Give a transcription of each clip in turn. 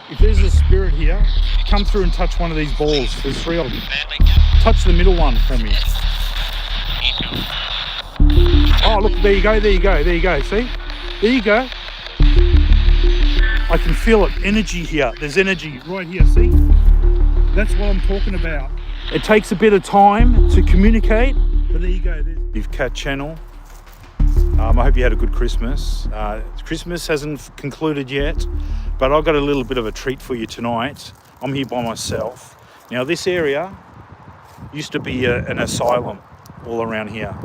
If there's a spirit here, come through and touch one of these balls. There's 3 of them. Touch the middle one for me. Oh, look, there you go, there you go, there you go. See? There you go. I can feel it. Energy here. There's energy right here, see? That's what I'm talking about. It takes a bit of time to communicate, but there you go. You've Cat Channel. I hope you had a good Christmas. Christmas hasn't concluded yet, but I've got a little bit of a treat for you tonight. I'm here by myself. Now, this area used to be an asylum all around here.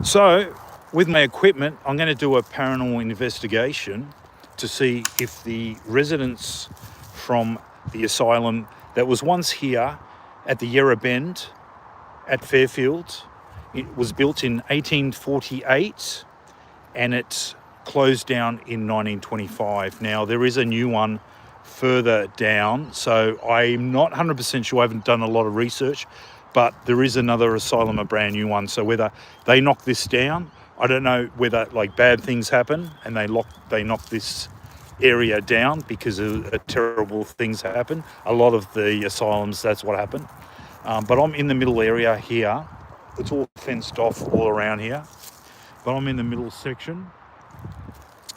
So, with my equipment, I'm going to do a paranormal investigation to see if the residents from the asylum that was once here at the Yarra Bend at Fairfield, it was built in 1848 and it closed down in 1925. Now, there is a new one further down, so I'm not 100% sure. I haven't done a lot of research, but there is another asylum, a brand new one. So whether they knock this down, I don't know whether like bad things happen and they knock this area down because of terrible things happen. A lot of the asylums, that's what happened. But I'm in the middle area here. It's all fenced off all around here, but I'm in the middle section.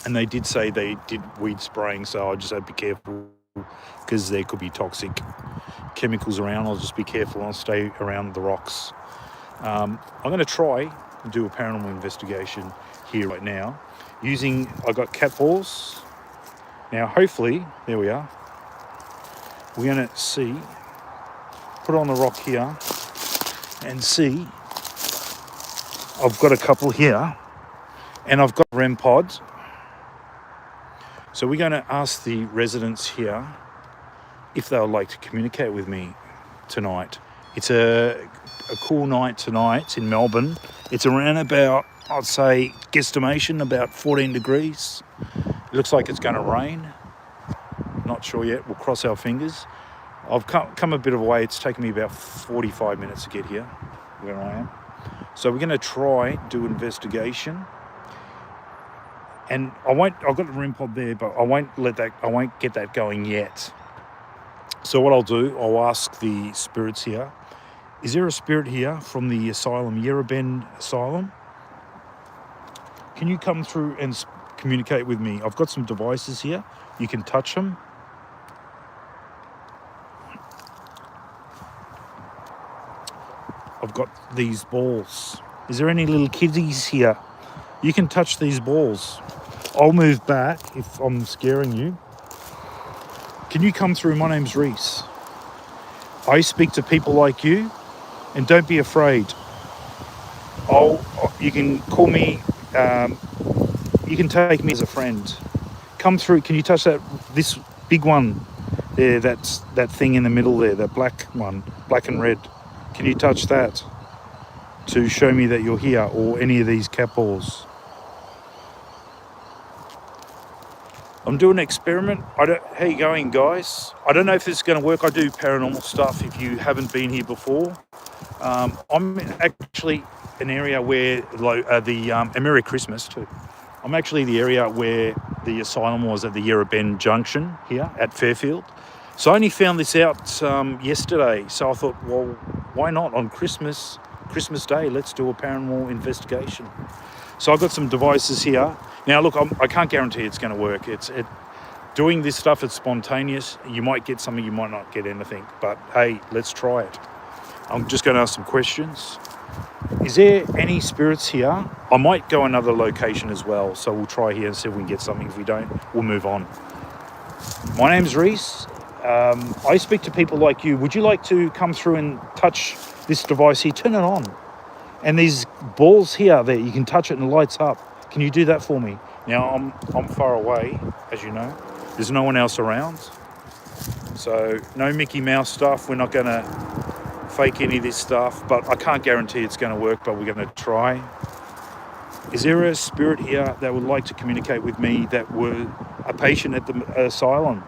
And they did say they did weed spraying, so I just had to be careful because there could be toxic chemicals around. I'll just be careful and I'll stay around the rocks. I'm going to try and do a paranormal investigation here right now I got cat balls. Now, hopefully, there we are. We're going to see, put on the rock here and see. I've got a couple here and I've got REM pods. So we're going to ask the residents here if they would like to communicate with me tonight. It's a cool night tonight in Melbourne. It's around about, I'd say, guesstimation, about 14 degrees. It looks like it's going to rain. Not sure yet. We'll cross our fingers. I've come a bit of a way. It's taken me about 45 minutes to get here, where I am. So we're going to try do investigation. And I've got the REM pod there, but I won't get that going yet. So what I'll do, I'll ask the spirits here, is there a spirit here from the asylum, Yarra Bend Asylum? Can you come through and communicate with me? I've got some devices here. You can touch them. I've got these balls. Is there any little kiddies here? You can touch these balls. I'll move back if I'm scaring you. Can you come through? My name's Reese. I speak to people like you, and don't be afraid. You can call me, you can take me as a friend. Come through. Can you touch this big one there, that thing in the middle there, that black one, black and red? Can you touch that to show me that you're here, or any of these cat balls? I'm doing an experiment. How you going, guys? I don't know if this is going to work. I do paranormal stuff if you haven't been here before. I'm actually an area where, and Merry Christmas too. I'm actually the area where the asylum was at the Yarra Bend Junction here at Fairfield. So I only found this out yesterday. So I thought, well, why not on Christmas Day? Let's do a paranormal investigation. So I've got some devices here. Now, look, I can't guarantee it's going to work. Doing this stuff, it's spontaneous. You might get something, you might not get anything. But hey, let's try it. I'm just going to ask some questions. Is there any spirits here? I might go another location as well. So we'll try here and see if we can get something. If we don't, we'll move on. My name's Reese. I speak to people like you. Would you like to come through and touch this device here? Turn it on. And these balls here, there, you can touch it and it lights up. Can you do that for me? Now, I'm far away, as you know. There's no one else around. So, no Mickey Mouse stuff. We're not going to fake any of this stuff. But I can't guarantee it's going to work, but we're going to try. Is there a spirit here that would like to communicate with me that were a patient at the asylum?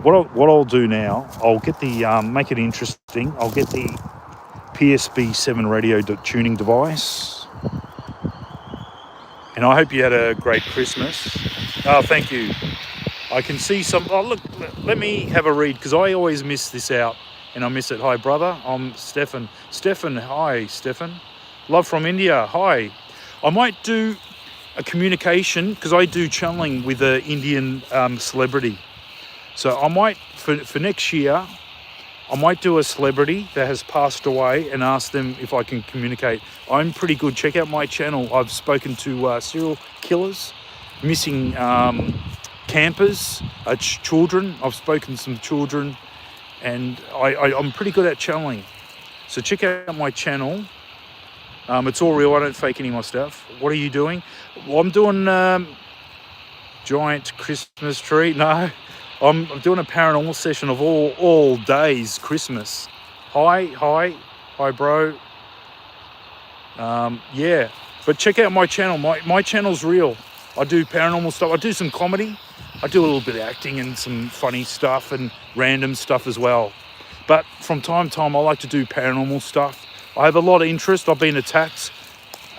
What I'll do now, I'll get the, make it interesting. I'll get the PSB 7 radio tuning device. And I hope you had a great Christmas. Oh, thank you. I can see some. Oh, look, let me have a read because I always miss this out and I miss it. Hi, brother. I'm Stefan. Stefan, hi, Stefan. Love from India. Hi. I might do a communication because I do channeling with an Indian celebrity. So I might, for next year, I might do a celebrity that has passed away and ask them if I can communicate. I'm pretty good. Check out my channel. I've spoken to serial killers, missing campers, children. I've spoken to some children, and I'm pretty good at channeling. So check out my channel. It's all real. I don't fake any of my stuff. What are you doing? Well, I'm doing giant Christmas tree. No, I'm doing a paranormal session of all days Christmas. Hi, bro. Yeah, but check out my channel. My channel's real. I do paranormal stuff. I do some comedy. I do a little bit of acting and some funny stuff and random stuff as well. But from time to time, I like to do paranormal stuff. I have a lot of interest. I've been attacked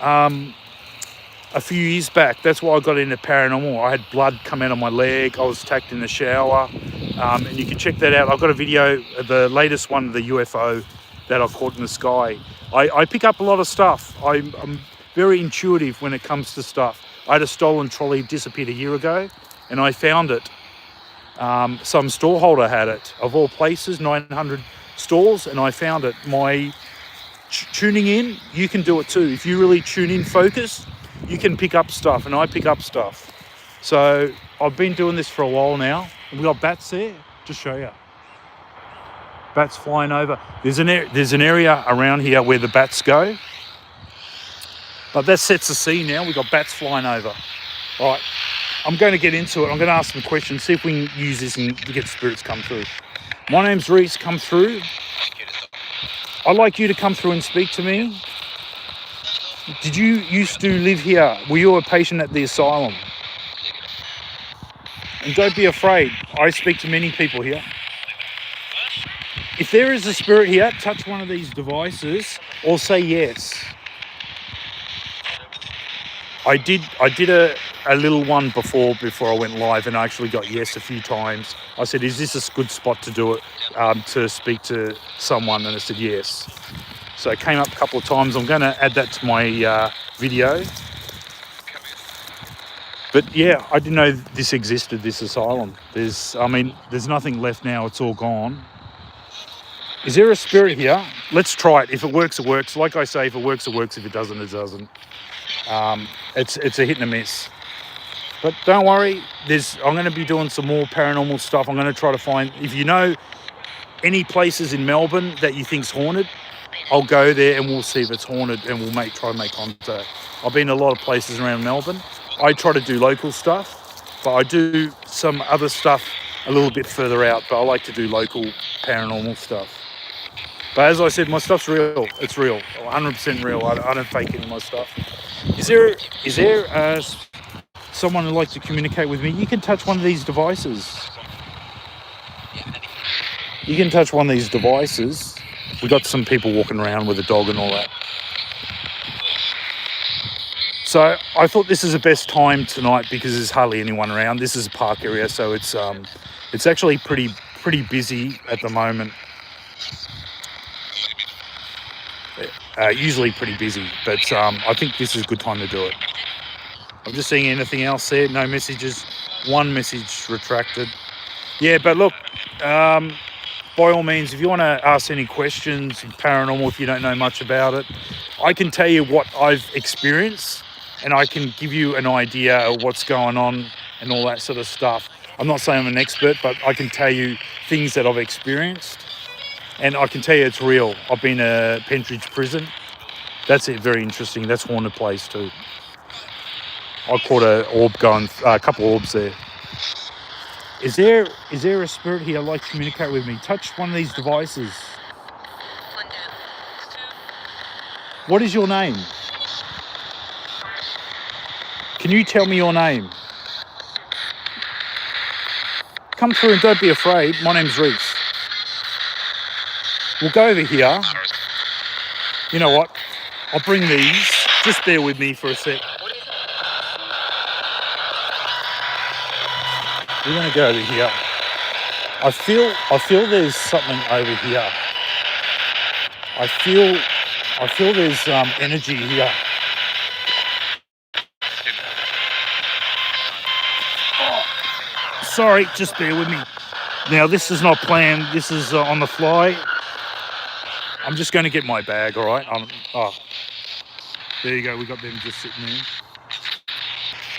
a few years back. That's why I got into paranormal. I had blood come out of my leg. I was attacked in the shower. And you can check that out. I've got a video, the latest one, the UFO that I caught in the sky. I pick up a lot of stuff. I'm very intuitive when it comes to stuff. I had a stolen trolley disappeared a year ago, and I found it. Some storeholder had it, of all places, 900 stores, and I found it. My tuning in, you can do it too. If you really tune in, focus, you can pick up stuff, and I pick up stuff. So I've been doing this for a while now. We got bats there, just show you. Bats flying over. There's an area around here where the bats go. But that sets the scene now. We've got bats flying over. All right, I'm going to get into it. I'm going to ask some questions, see if we can use this and get spirits come through. My name's Reese, come through. I'd like you to come through and speak to me. Did you used to live here? Were you a patient at the asylum? And don't be afraid. I speak to many people here. If there is a spirit here, touch one of these devices or say yes. I did a little one before I went live, and I actually got yes a few times. I said, is this a good spot to do it, to speak to someone? And I said yes. So it came up a couple of times. I'm going to add that to my video. But yeah, I didn't know this existed, this asylum. There's nothing left now. It's all gone. Is there a spirit here? Let's try it. If it works, it works. Like I say, if it works, it works. If it doesn't, it doesn't. It's a hit and a miss. But don't worry, I'm going to be doing some more paranormal stuff. I'm going to try to find, if you know any places in Melbourne that you think's haunted, I'll go there and we'll see if it's haunted, and we'll try to make contact. I've been to a lot of places around Melbourne. I try to do local stuff, but I do some other stuff a little bit further out, but I like to do local paranormal stuff. But as I said, my stuff's real. It's real, 100% real. I don't fake any of my stuff. Is there someone who'd like to communicate with me? You can touch one of these devices. You can touch one of these devices. We got some people walking around with a dog and all that. So I thought this is the best time tonight because there's hardly anyone around. This is a park area, so it's actually pretty busy at the moment. Usually pretty busy, but I think this is a good time to do it. I'm just seeing anything else there. No messages. One message retracted. Yeah, but look, by all means, if you want to ask any questions, paranormal, if you don't know much about it, I can tell you what I've experienced, and I can give you an idea of what's going on and all that sort of stuff. I'm not saying I'm an expert, but I can tell you things that I've experienced. And I can tell you it's real. I've been a Pentridge prison. That's it, very interesting. That's haunted place too. I caught a couple orbs there. Is there a spirit here like to communicate with me? Touch one of these devices. What is your name? Can you tell me your name? Come through and don't be afraid. My name's Reese. We'll go over here. You know what? I'll bring these. Just bear with me for a sec. We're going to go over here. I feel there's something over here. I feel there's energy here. Sorry, just bear with me. Now, this is not planned. This is on the fly. I'm just going to get my bag, all right? There you go. We got them just sitting there.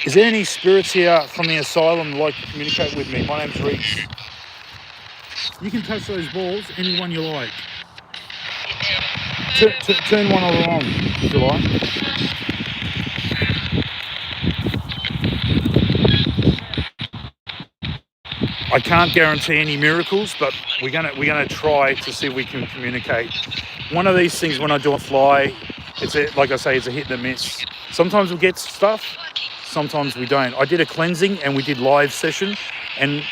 Is there any spirits here from the asylum that like to communicate with me? My name's Reese. You can touch those balls, any one you like. Turn one along, if you like. I can't guarantee any miracles, but we're gonna try to see if we can communicate. One of these things, when I do a fly, like I say, it's a hit and a miss. Sometimes we get stuff, sometimes we don't. I did a cleansing and we did live session, and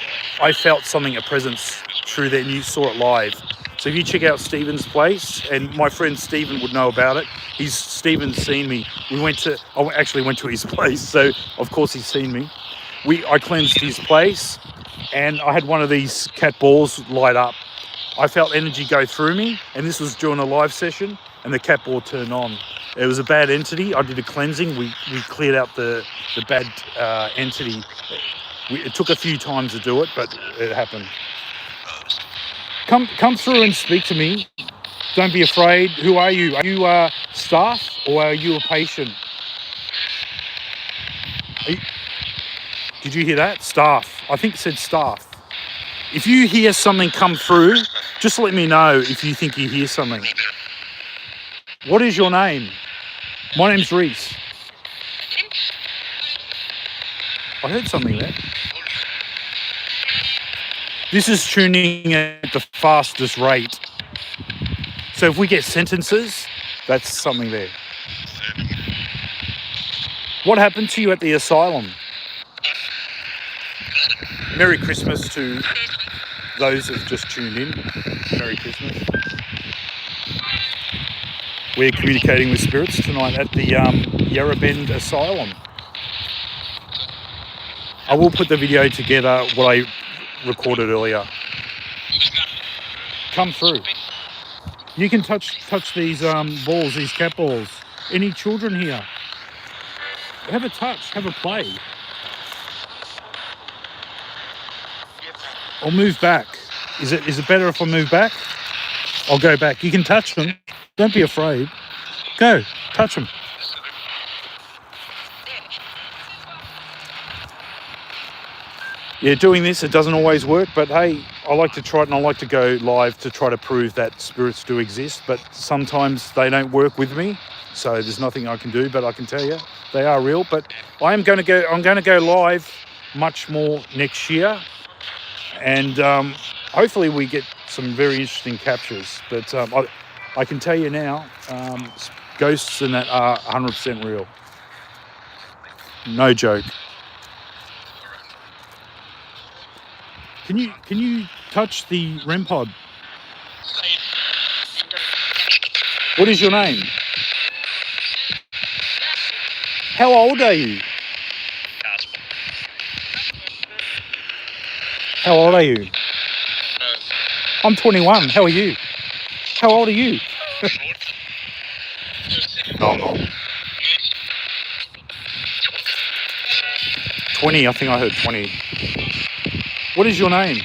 I felt something, a presence through there, and you saw it live. So if you check out Stephen's place, and my friend Stephen would know about it. Stephen's seen me. I actually went to his place, so of course he's seen me. I cleansed his place, and I had one of these cat balls light up. I felt energy go through me, and this was during a live session, and the cat ball turned on. It was a bad entity. I did a cleansing. We cleared out the bad entity. It took a few times to do it, but it happened. Come through and speak to me. Don't be afraid. Who are you? Are you staff or are you a patient? Did you hear that? Staff. I think it said staff. If you hear something come through, just let me know if you think you hear something. What is your name? My name's Reese. I heard something there. This is tuning at the fastest rate. So if we get sentences, that's something there. What happened to you at the asylum? Merry Christmas to those who've just tuned in. Merry Christmas. We're communicating with spirits tonight at the Yarra Bend Asylum. I will put the video together, what I recorded earlier. Come through. You can touch these balls, these cat balls. Any children here? Have a touch, have a play. I'll move back. Is it better if I move back? I'll go back. You can touch them. Don't be afraid. Go, touch them. Yeah, doing this, it doesn't always work, but hey, I like to try it, and I like to go live to try to prove that spirits do exist, but sometimes they don't work with me, so there's nothing I can do, but I can tell you they are real. But I'm going to go live much more next year, and hopefully we get some very interesting captures. But I can tell you now, ghosts and that are 100% real. No joke. Can you touch the REM pod? What is your name? How old are you? How old are you? I'm 21. How are you? How old are you? 20, I think I heard 20. What is your name?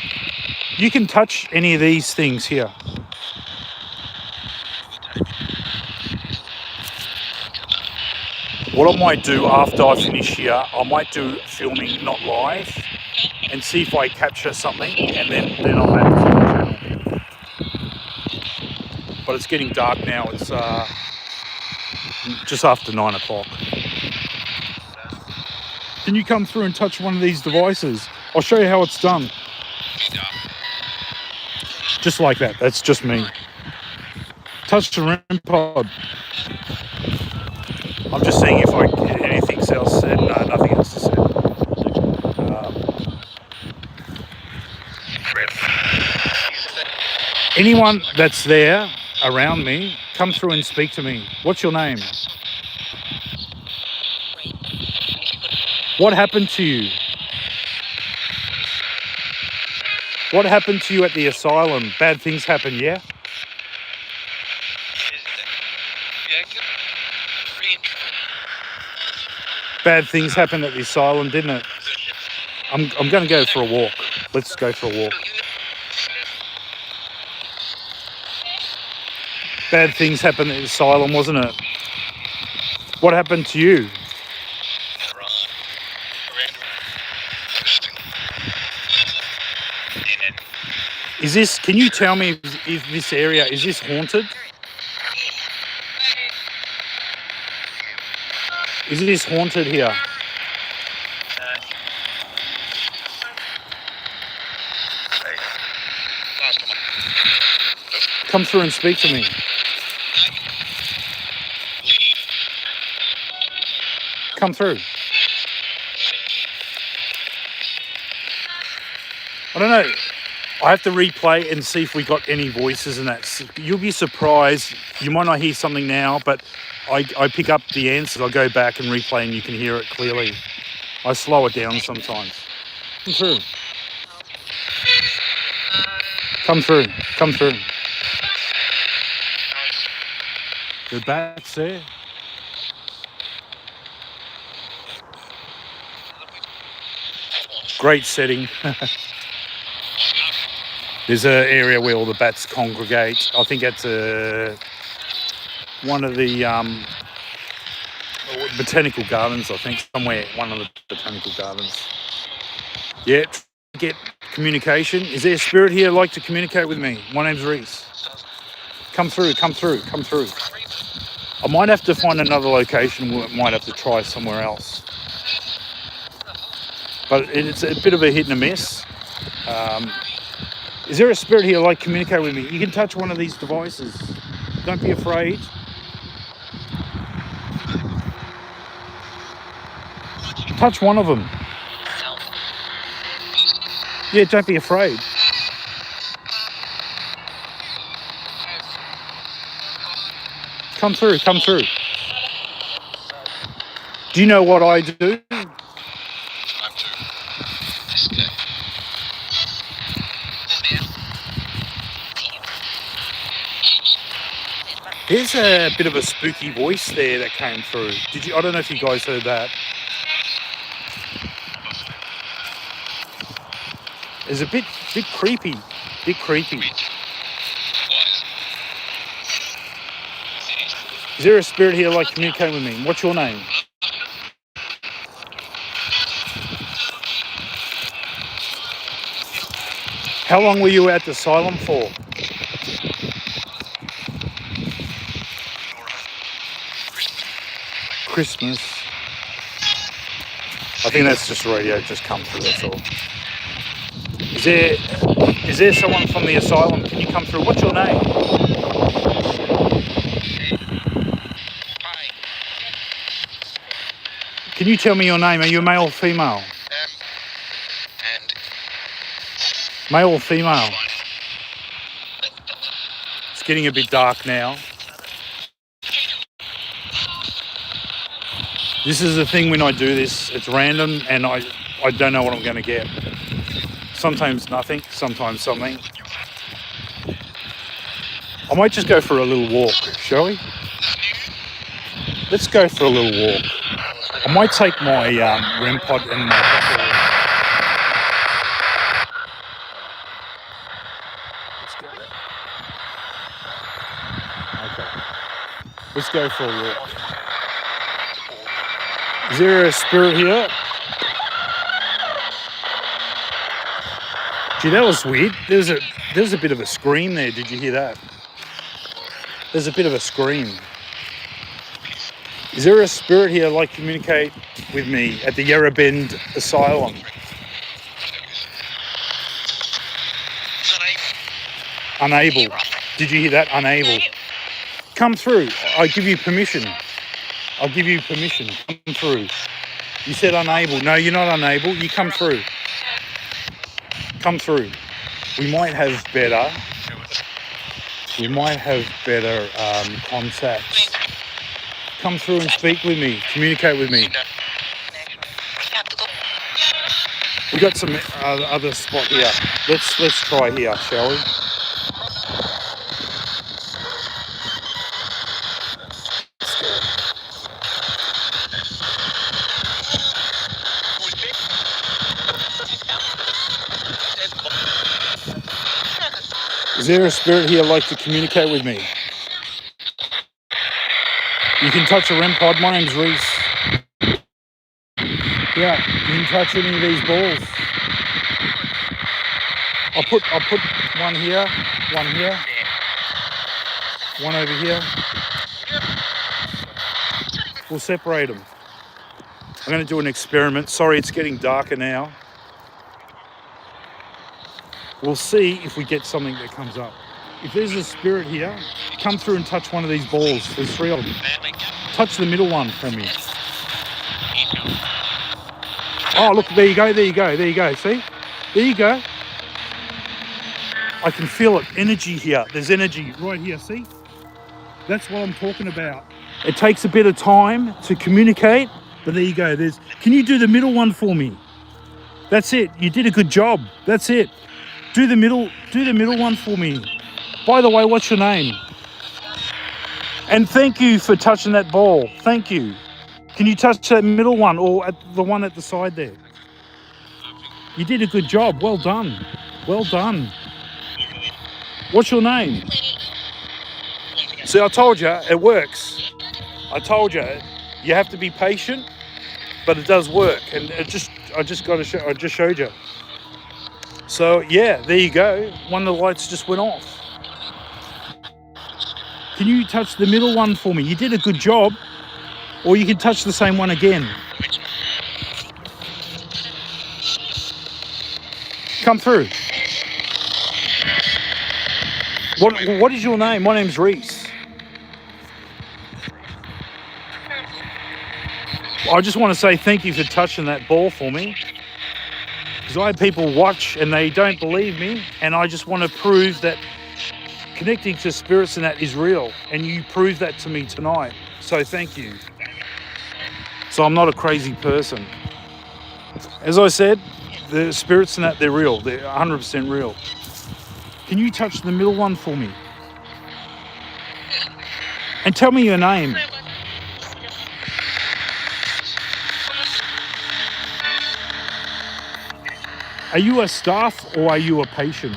You can touch any of these things here. What I might do after I finish here, I might do filming not live and see if I capture something, and then I'll add it to the channel. But it's getting dark now. It's just after 9 o'clock. Can you come through and touch one of these devices? I'll show you how it's done. Just like that. That's just me. Touch the REM pod. I'm just seeing if anything else said. No, nothing else is said. Anyone that's there around me, come through and speak to me. What's your name? What happened to you? What happened to you at the asylum? Bad things happen, yeah? Bad things happened at the asylum, didn't it? I'm going to go for a walk. Let's go for a walk. Bad things happened at the asylum, wasn't it? What happened to you? Is this, can you tell me if this area, is this haunted? Is this haunted here? Come through and speak to me. Come through. I don't know. I have to replay and see if we got any voices and that. You'll be surprised. You might not hear something now, but I pick up the answers. I go back and replay and you can hear it clearly. I slow it down sometimes. Come through. Come through. Come through. The bats there. Great setting. There's an area where all the bats congregate. I think that's one of the botanical gardens, I think. Somewhere, one of the botanical gardens. Yeah, get communication. Is there a spirit here like to communicate with me? My name's Reese. Come through, come through, come through. I might have to find another location. We might have to try somewhere else. But it's a bit of a hit and a miss. Is there a spirit here like communicate with me? You can touch one of these devices. Don't be afraid. Touch one of them. Yeah, don't be afraid. Come through, come through. Do you know what I do? There's a bit of a spooky voice there that came through. Did you? I don't know if you guys heard that. It's a bit creepy. Bit creepy. Is there a spirit here like communicate with me? What's your name? How long were you at the asylum for? Christmas. I think that's just radio just come through, that's all. Is there someone from the asylum? Can you come through? What's your name? Can you tell me your name? Are you male or female? Male or female? It's getting a bit dark now. This is the thing when I do this, it's random and I don't know what I'm going to get. Sometimes nothing, sometimes something. I might just go for a little walk, shall we? Let's go for a little walk. I might take my REM pod and my... Let's go for a walk. Is there a spirit here? Gee, that was weird. There's a bit of a scream there. Did you hear that? There's a bit of a scream. Is there a spirit here like communicate with me at the Yarra Bend Asylum? Unable. Did you hear that? Unable. Come through. I give you permission. I'll give you permission. Come through. You said unable. No, you're not unable. You come through. Come through. We might have better contacts. Come through and speak with me. Communicate with me. We got some other spot here. Let's try here, shall we? Is there a spirit here like to communicate with me? You can touch a REM pod. My name's Reese. Yeah, you can touch any of these balls. I'll put one here, one over here. We'll separate them. I'm going to do an experiment. Sorry, it's getting darker now. We'll see if we get something that comes up. If there's a spirit here, come through and touch one of these balls. There's 3 of them. Touch the middle one for me. Oh, look, there you go. See? There you go. I can feel it. Energy here. There's energy right here, see? That's what I'm talking about. It takes a bit of time to communicate, but there you go. Can you do the middle one for me? That's it. You did a good job. That's it. Do the middle one for me. By the way, what's your name? And thank you for touching that ball. Thank you. Can you touch that middle one or the one at the side there? You did a good job. Well done. Well done. What's your name? See, I told you, it works. I told you, you have to be patient, but it does work. And I just showed you. So yeah, there you go. One of the lights just went off. Can you touch the middle one for me? You did a good job. Or you can touch the same one again. Come through. What is your name? My name's Reese. I just want to say thank you for touching that ball for me. Because I have people watch and they don't believe me, and I just want to prove that connecting to spirits and that is real. And you proved that to me tonight. So thank you. So I'm not a crazy person. As I said, the spirits and that, they're real. They're 100% real. Can you touch the middle one for me? And tell me your name. Are you a staff or are you a patient?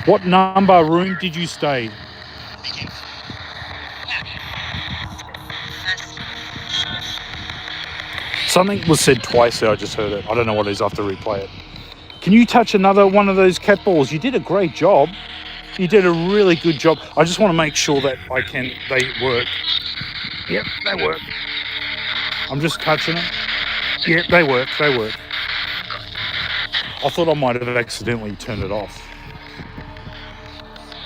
What number room did you stay? Something was said twice there, I just heard it. I don't know what it is, I have to replay it. Can you touch another one of those cat balls? You did a great job. You did a really good job. I just want to make sure that they work. Yep, they work. I'm just touching them. Yep, they work. I thought I might have accidentally turned it off.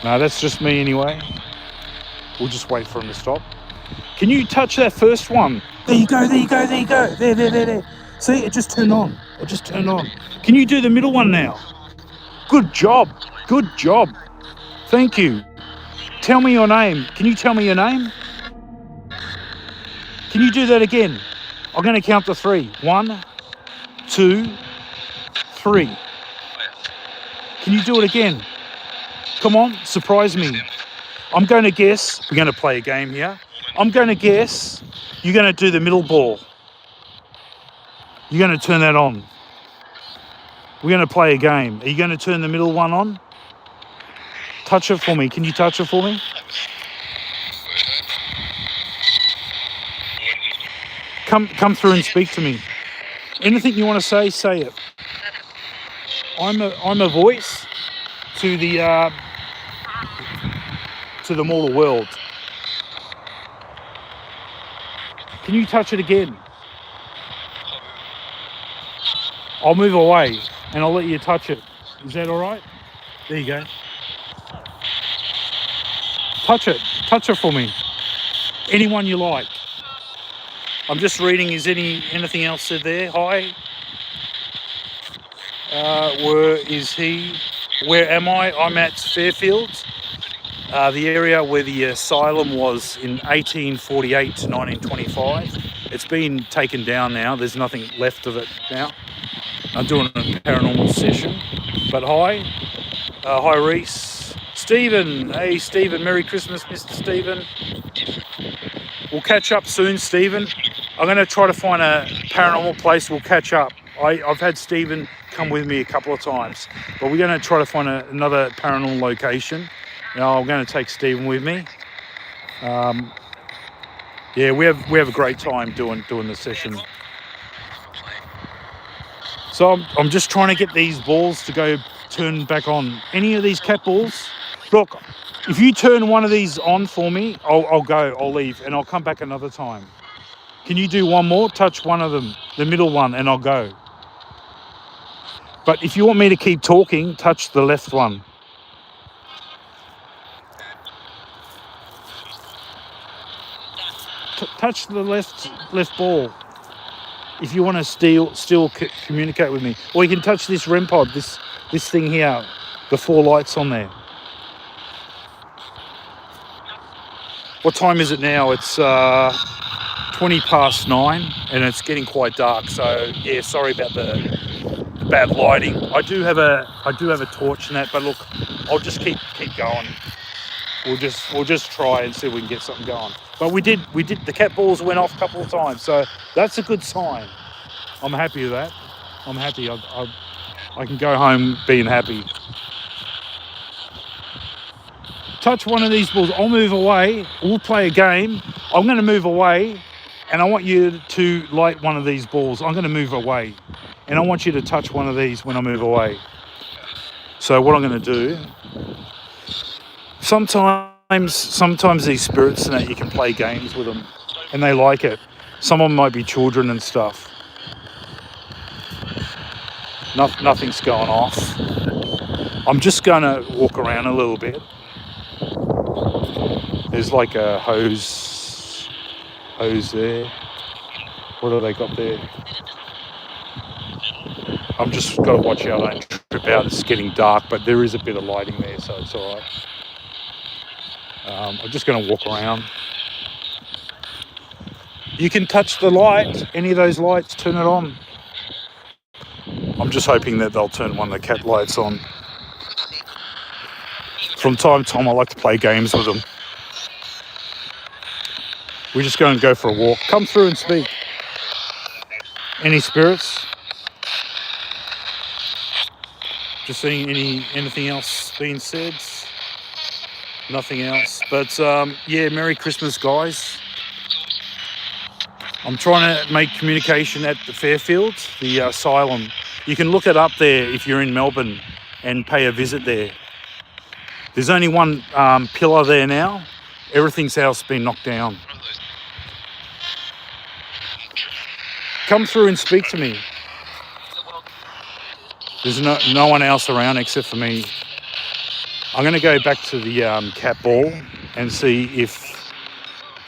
No, that's just me anyway. We'll just wait for them to stop. Can you touch that first one? There you go. There. See, it just turned on. Can you do the middle one now? Good job. Thank you. Tell me your name. Can you tell me your name? Can you do that again? I'm going to count to 3. 1, 2, 3. Can you do it again? Come on, surprise me. I'm going to guess, we're going to play a game here. I'm going to guess you're going to do the middle ball. You're going to turn that on. We're going to play a game. Are you going to turn the middle one on? Touch it for me. Can you touch it for me? Come through and speak to me. Anything you want to say it. I'm a voice to the mortal world. Can you touch it again? I'll move away and I'll let you touch it. Is that all right? There you go. Touch it for me. Anyone you like. I'm just reading, is anything else said there? Hi. Where is he? Where am I? I'm at Fairfield, the area where the asylum was in 1848 to 1925. It's been taken down now. There's nothing left of it now. I'm doing a paranormal session. But hi Reese. Stephen, hey Stephen, Merry Christmas, Mr. Stephen. We'll catch up soon, Stephen. I'm going to try to find a paranormal place. We'll catch up. I've had Stephen come with me a couple of times, but we're going to try to find another paranormal location. Now I'm going to take Stephen with me. Yeah, we have a great time doing the session. So I'm just trying to get these balls to go turn back on. Any of these cat balls? Look, if you turn one of these on for me, I'll leave, and I'll come back another time. Can you do one more? Touch one of them, the middle one, and I'll go. But if you want me to keep talking, touch the left one. Touch the left ball. If you want to still communicate with me, or you can touch this REM pod, this thing here, the 4 lights on there. What time is it now? It's 20 past 9, and it's getting quite dark. So yeah, sorry about the bad lighting. I do have a torch and that, but look, I'll just keep going. We'll just try and see if we can get something going. But we did. The cat balls went off a couple of times, so that's a good sign. I'm happy with that. I'm happy. I can go home being happy. Touch one of these balls. I'll move away. We'll play a game. I'm going to move away, and I want you to light one of these balls. I'm going to move away, and I want you to touch one of these when I move away. So what I'm going to do, sometimes these spirits and that, you can play games with them, and they like it. Some of them might be children and stuff. Nothing's going off. I'm just going to walk around a little bit. There's like a hose there. What have they got there? I'm just got to watch out I don't trip out. It's getting dark, but there is a bit of lighting there, so it's all right. I'm just going to walk around. You can touch the light, any of those lights, turn it on. I'm just hoping that they'll turn one of the cat lights on. From time to time, I like to play games with them. We're just going to go for a walk. Come through and speak. Any spirits? Just seeing anything else being said? Nothing else. But yeah, Merry Christmas, guys. I'm trying to make communication at the Fairfield, the asylum. You can look it up there if you're in Melbourne and pay a visit there. There's only one pillar there now. Everything else has been knocked down. Come through and speak to me. There's no one else around except for me. I'm going to go back to the cat ball and see if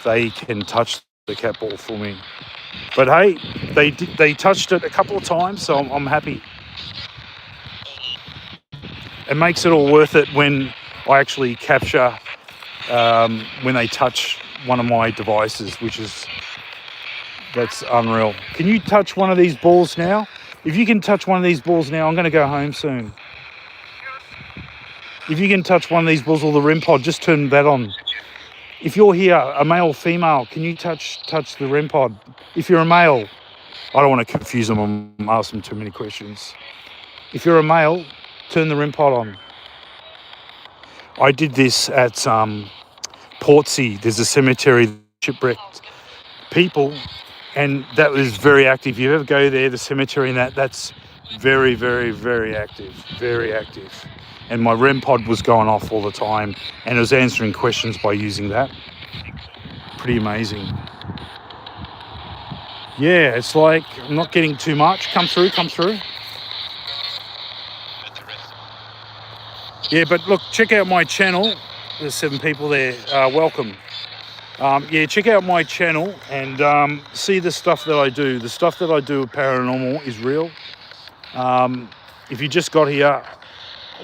they can touch the cat ball for me. But hey, they touched it a couple of times, so I'm happy. It makes it all worth it when I actually capture when they touch one of my devices, that's unreal. Can you touch one of these balls now? If you can touch one of these balls now, I'm going to go home soon. If you can touch one of these balls or the REM pod, just turn that on. If you're here, a male or female, can you touch the REM pod? If you're a male, I don't want to confuse them and ask them too many questions. If you're a male, turn the REM pod on. I did this at Portsea. There's a cemetery, shipwrecked people, and that was very active. If you ever go there, the cemetery, and that's very, very, very active, very active. And my REM pod was going off all the time, and it was answering questions by using that. Pretty amazing. Yeah, it's like I'm not getting too much. Come through. Yeah, but look, check out my channel. There's 7 people there. Welcome. Yeah, check out my channel and see the stuff that I do. The stuff that I do with paranormal is real. If you just got here,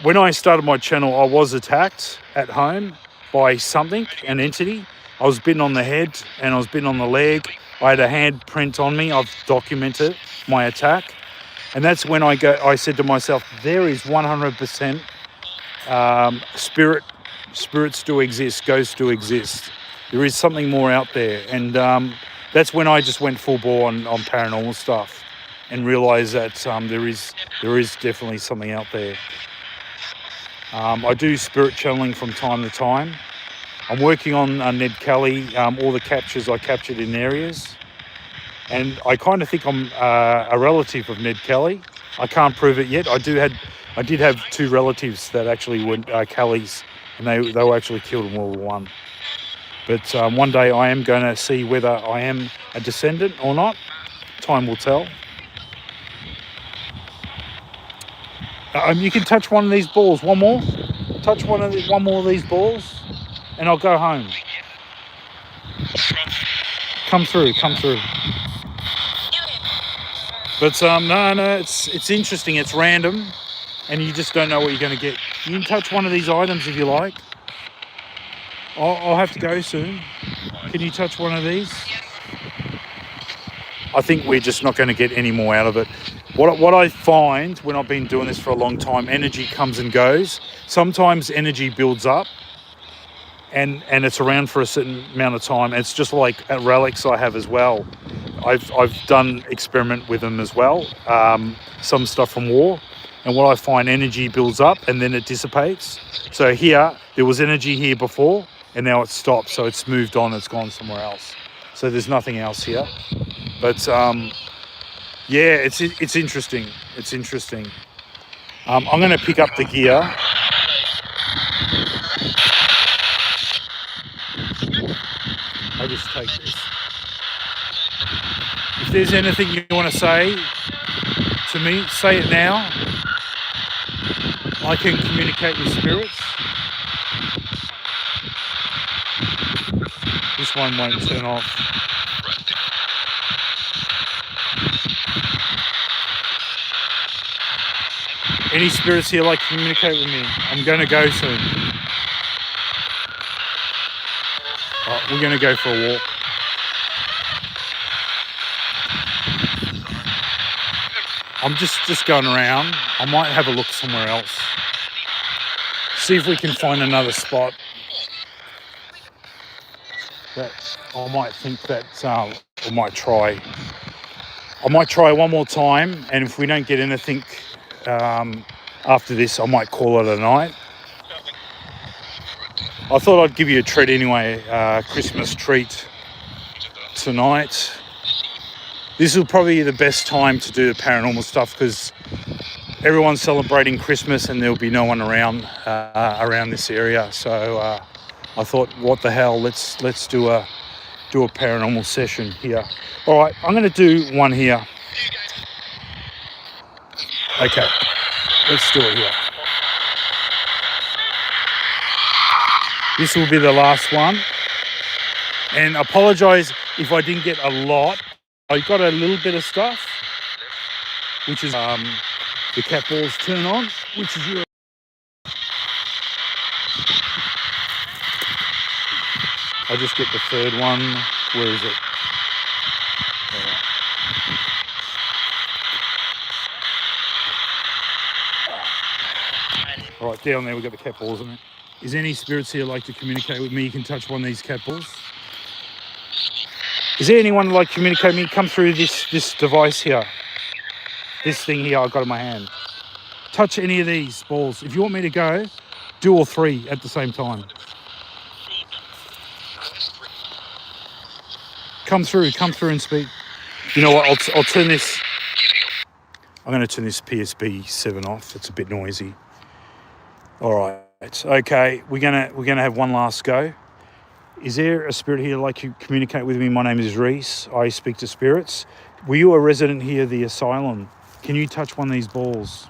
when I started my channel, I was attacked at home by something, an entity. I was bitten on the head and I was bitten on the leg. I had a handprint on me. I've documented my attack. And that's when I said to myself, there is 100% spirits do exist, ghosts do exist. There is something more out there. And that's when I just went full bore on paranormal stuff and realised that there is definitely something out there. I do spirit channeling from time to time. I'm working on Ned Kelly, all the captures I captured in areas. And I kind of think I'm a relative of Ned Kelly. I can't prove it yet. I did have two relatives that actually were Kellys, and they were actually killed in World War One. But one day I am going to see whether I am a descendant or not. Time will tell. You can touch one of these balls. One more. Touch one more of these balls, and I'll go home. Come through. But no, it's interesting. It's random, and you just don't know what you're going to get. You can touch one of these items if you like. I'll have to go soon. Can you touch one of these? I think we're just not going to get any more out of it. What I find when I've been doing this for a long time, energy comes and goes. Sometimes energy builds up, and it's around for a certain amount of time. It's just like relics I have as well. I've done experiment with them as well. Some stuff from war, and what I find, energy builds up and then it dissipates. So here there was energy here before, and now it's stopped. So it's moved on. It's gone somewhere else. So there's nothing else here. But yeah, it's interesting. It's interesting. I'm going to pick up the gear. I just take this. If there's anything you want to say to me, say it now. I can communicate with spirits. This one won't turn off. Any spirits here like to communicate with me? I'm going to go soon. Right, we're going to go for a walk. I'm just going around. I might have a look somewhere else. See if we can find another spot that I might think that I might try. I might try one more time, and if we don't get anything after this, I might call it a night. I thought I'd give you a treat anyway, Christmas treat tonight. This will probably be the best time to do the paranormal stuff because everyone's celebrating Christmas and there'll be no one around this area. So I thought, what the hell? Let's do a paranormal session here. All right, I'm going to do one here. Okay, let's do it here. This will be the last one. And apologise if I didn't get a lot. I got a little bit of stuff, which is the cat balls turn on, which is your... I'll just get the third one. Where is it? All right, down there we've got the cat balls in it. Is any spirits here like to communicate with me? You can touch one of these cat balls. Is there anyone like to communicate with me? Come through this device here. This thing here I've got in my hand. Touch any of these balls. If you want me to go, do all three at the same time. Come through and speak. You know what, I'll turn this... I'm going to turn this PSB 7 off. It's a bit noisy. All right. Okay, we're gonna have one last go. Is there a spirit here like you communicate with me? My name is Reese. I speak to spirits. Were you a resident here, the asylum? Can you touch one of these balls?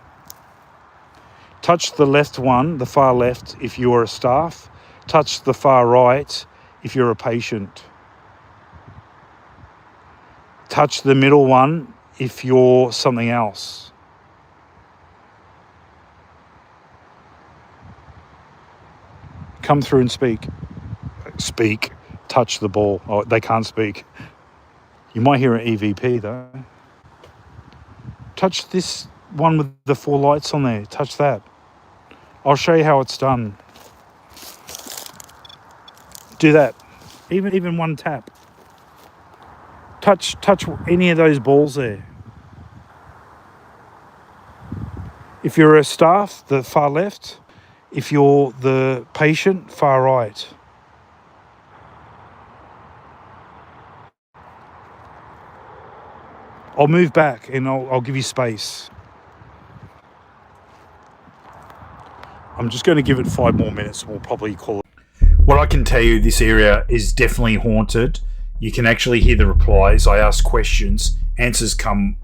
Touch the left one, the far left, if you're a staff. Touch the far right if you're a patient. Touch the middle one if you're something else. Come through and speak. Speak. Touch the ball. Oh, they can't speak. You might hear an EVP though. Touch this one with the 4 lights on there. Touch that. I'll show you how it's done. Do that. Even one tap. Touch any of those balls there. If you're a staff, the far left. If you're the patient, far right. I'll move back and I'll give you space. I'm just going to give it 5 more minutes and we'll probably call it. What I can tell you, this area is definitely haunted. You can actually hear the replies. I ask questions, answers come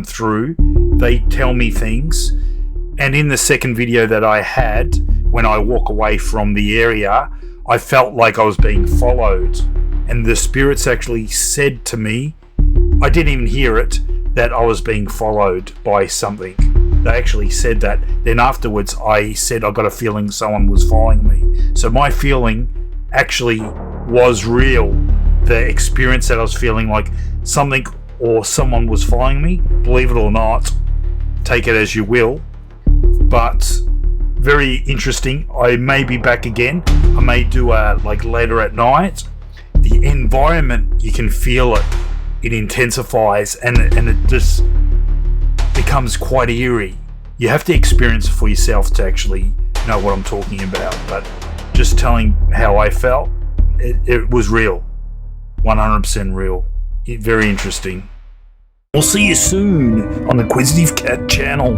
through. They tell me things. And in the second video that I had, when I walk away from the area, I felt like I was being followed. And the spirits actually said to me, I didn't even hear it, that I was being followed by something. They actually said that. Then afterwards I said I got a feeling someone was following me. So my feeling actually was real. The experience that I was feeling like something or someone was following me, believe it or not, take it as you will. But very interesting. I may be back again. I may do a like later at night. The environment, you can feel it. It intensifies and it just becomes quite eerie. You have to experience it for yourself to actually know what I'm talking about. But just telling how I felt, it was real. 100% real. Very interesting. We'll see you soon on the Inquisitive Cat channel.